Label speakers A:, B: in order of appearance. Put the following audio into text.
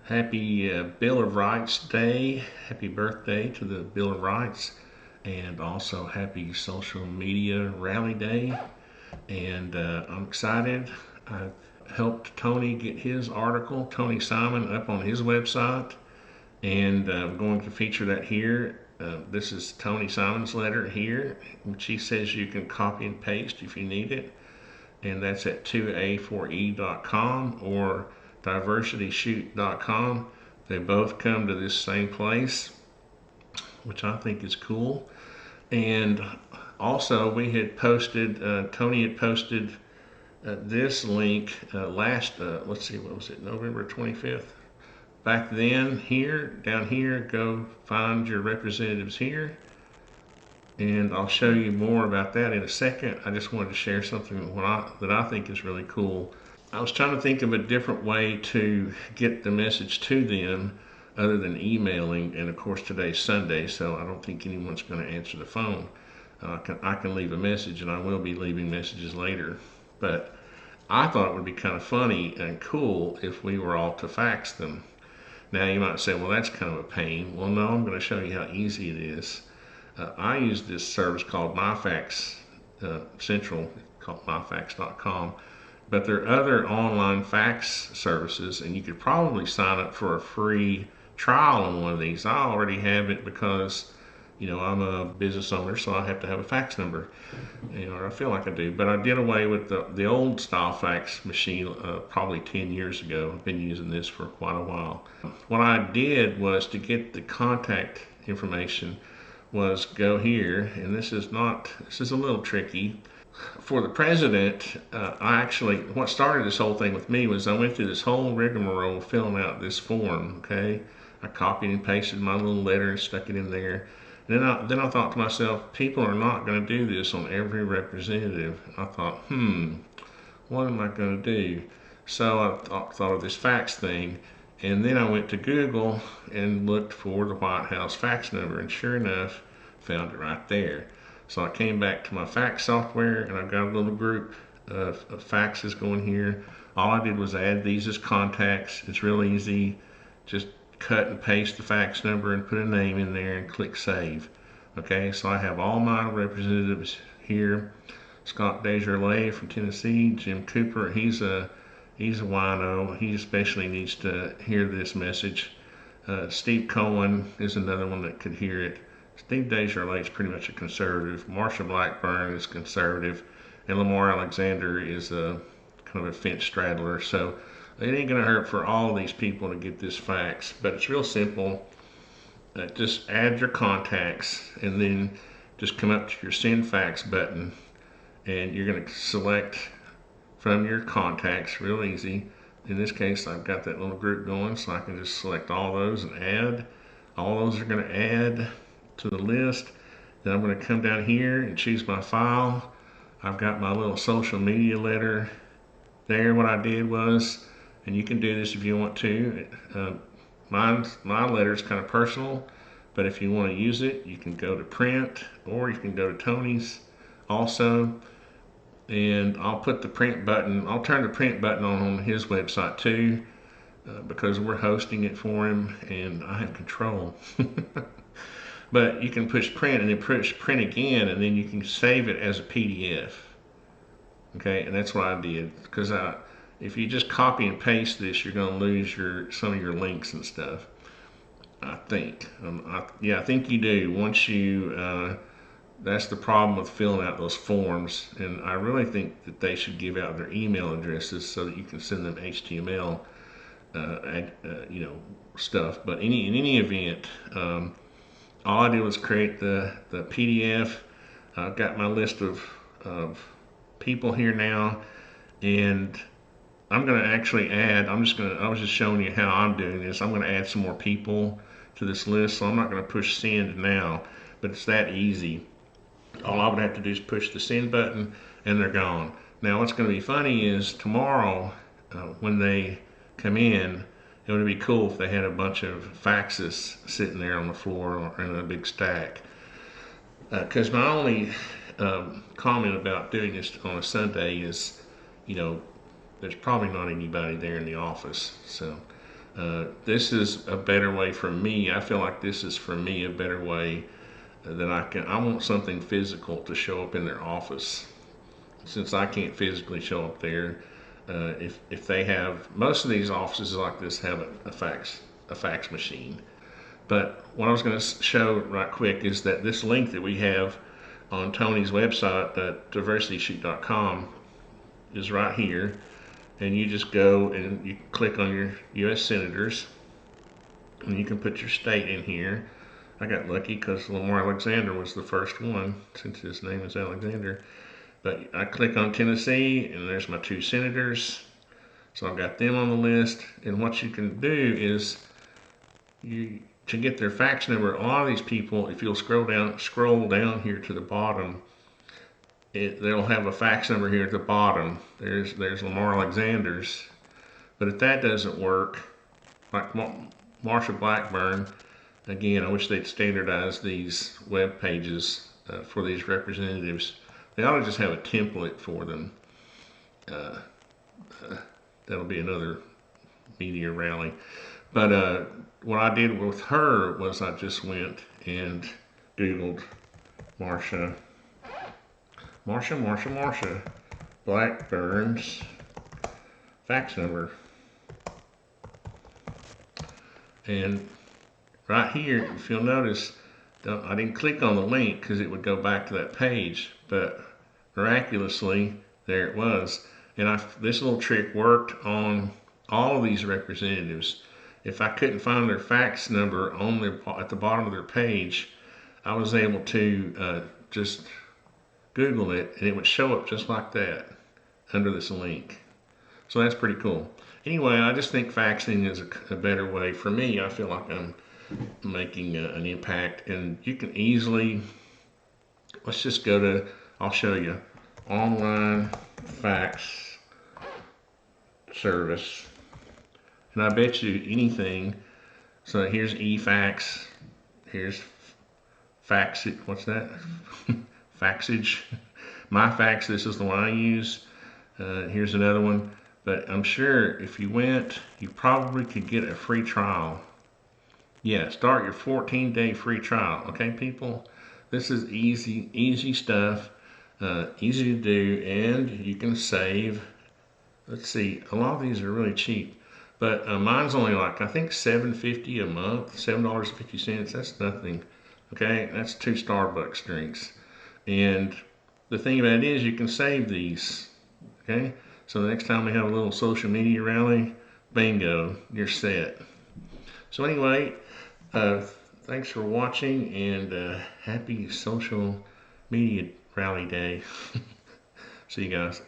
A: Happy Bill of Rights Day. Happy birthday to the Bill of Rights. And also happy Social Media Rally Day. And I'm excited. I helped Tony get his article, Tony Simon, up on his website. And I'm going to feature that here. This is Tony Simon's letter here, which he says you can copy and paste if you need it. And that's at 2a4e.com or diversityshoot.com. They both come to this same place, which I think is cool. And also, we had posted, Tony had posted this link let's see, what was it, November 25th? Back then, down here, go find your representatives here. And I'll show you more about that in a second. I just wanted to share something that I think is really cool. I was trying to think of a different way to get the message to them other than emailing, and of course today's Sunday, so I don't think anyone's going to answer the phone. I can leave a message, and I will be leaving messages later, but I thought it would be kind of funny and cool if we were all to fax them. Now you might say, well, that's kind of a pain. Well, no, I'm going to show you how easy it is. I use this service called MyFax Central, called myfax.com. But there are other online fax services, and you could probably sign up for a free trial on one of these. I already have it because, I'm a business owner, so I have to have a fax number. Or I feel like I do. But I did away with the old style fax machine probably 10 years ago. I've been using this for quite a while. What I did was to get the contact information was go here, and this is a little tricky. For the president, what started this whole thing with me was I went through this whole rigmarole filling out this form, okay? I copied and pasted my little letter and stuck it in there. And then I thought to myself, people are not going to do this on every representative. I thought, what am I going to do? So I thought of this fax thing, and then I went to Google and looked for the White House fax number, and sure enough, found it right there. So I came back to my fax software, and I've got a little group of faxes going here. All I did was add these as contacts. It's real easy. Just cut and paste the fax number and put a name in there and click save. Okay, so I have all my representatives here. Scott Desjardins from Tennessee, Jim Cooper, he's a wino. He especially needs to hear this message. Steve Cohen is another one that could hear it. Steve Desjardins is pretty much a conservative. Marsha Blackburn is conservative, and Lamar Alexander is a kind of a fence straddler. So it ain't gonna hurt for all these people to get this fax, but it's real simple. Just add your contacts, and then just come up to your send fax button, and you're gonna select from your contacts, real easy. In this case, I've got that little group going, so I can just select all those and add. All those are gonna add to the list. Then I'm going to come down here and choose my file. I've got my little social media letter there. What I did was, and you can do this if you want to, my letter is kind of personal, but if you want to use it, you can go to print, or you can go to Tony's also, and I'll put the print button, I'll turn the print button on his website too, because we're hosting it for him and I have control. But you can push print and then push print again, and then you can save it as a PDF. Okay, and that's what I did, because if you just copy and paste this, you're going to lose some of your links and stuff. I think. I think you do. Once that's the problem with filling out those forms, and I really think that they should give out their email addresses so that you can send them HTML, stuff. But in any event. All I did was create the PDF. I've got my list of people here now, and I'm going to actually add, I was just showing you how I'm doing this. I'm going to add some more people to this list, so I'm not going to push send now, but it's that easy. All I would have to do is push the send button, and they're gone. Now what's going to be funny is tomorrow, when they come in, it would be cool if they had a bunch of faxes sitting there on the floor or in a big stack. Because my only comment about doing this on a Sunday is, there's probably not anybody there in the office. So This is a better way for me. I feel like this is for me a better way that I want something physical to show up in their office. Since I can't physically show up there, if they have, most of these offices like this have a fax machine. But what I was going to show right quick is that this link that we have on Tony's website, diversityshoot.com, is right here. And you just go and you click on your U.S. senators, and you can put your state in here. I got lucky because Lamar Alexander was the first one, since his name is Alexander. But I click on Tennessee, and there's my 2 senators. So I've got them on the list. And what you can do is, to get their fax number, a lot of these people, if you'll scroll down here to the bottom, they'll have a fax number here at the bottom. There's Lamar Alexander's. But if that doesn't work, like Marsha Blackburn, again, I wish they'd standardize these web pages for these representatives. They ought to just have a template for them. That'll be another media rally. But what I did with her was I just went and Googled Marsha Blackburn's fax number. And right here, if you'll notice, I didn't click on the link because it would go back to that page, but miraculously, there it was. And this little trick worked on all of these representatives. If I couldn't find their fax number at the bottom of their page, I was able to just Google it, and it would show up just like that under this link. So that's pretty cool. Anyway, I just think faxing is a better way. For me, I feel like I'm making an impact, and you can easily, let's just go to, I'll show you, online fax service. And I bet you anything. So here's eFax, here's Faxit, what's that? Faxage. My fax, this is the one I use. Here's another one. But I'm sure if you went, you probably could get a free trial. Yeah, start your 14-day free trial. Okay, people? This is easy stuff. Easy to do, and you can save. Let's see, a lot of these are really cheap. But mine's only like, I think $7.50 a month, $7.50. That's nothing. Okay, that's 2 Starbucks drinks. And the thing about it is you can save these. Okay, so the next time we have a little social media rally, bingo, you're set. So anyway, thanks for watching, and happy social media rally day. See you guys.